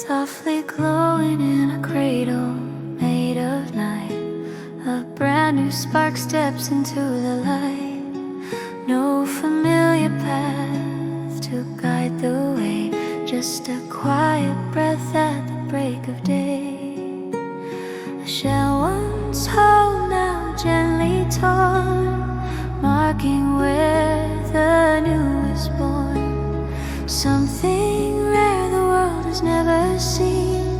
softly glowing in a cradle made of night. A brand new spark steps into the light. No familiar path to guide the way, just a quiet breath at the break of day. A shell once whole, now gently torn, marking where the new is born. Something rare the world has never seen,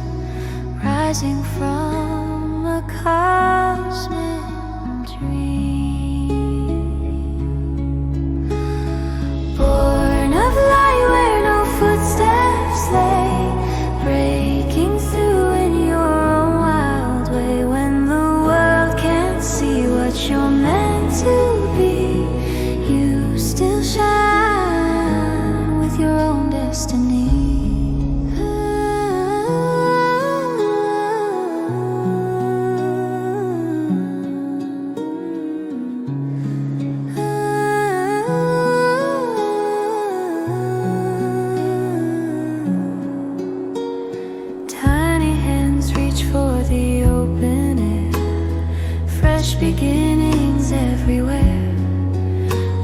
rising from a cosmic dream. Born of light where no footsteps lay, breaking through in your own wild way. When the world can't see what you're meant to be, you still shine with your own destiny. Tiny hands reach for the open air, fresh beginnings everywhere.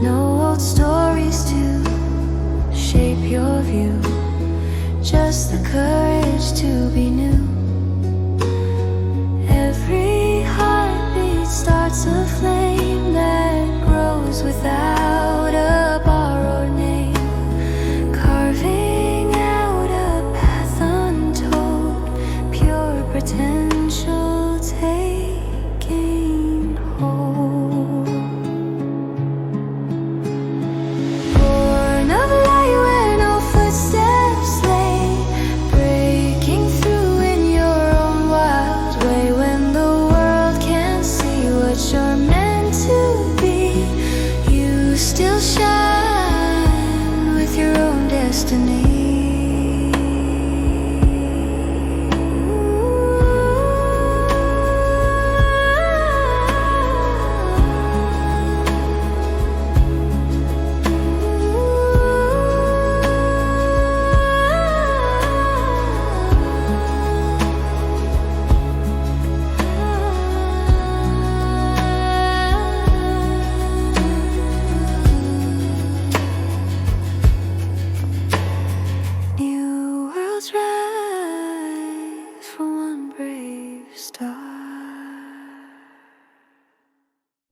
No old stories to shape your view, just the courage to be new. Every heartbeat starts a flame that grows without a borrowed name, carving out a path untold, pure potential taking hold. Born of light where no footsteps lay, breaking through in your own wild way. When the world can't see what you're meant to be, you still shine with your own destiny. New worlds rise from one brave star.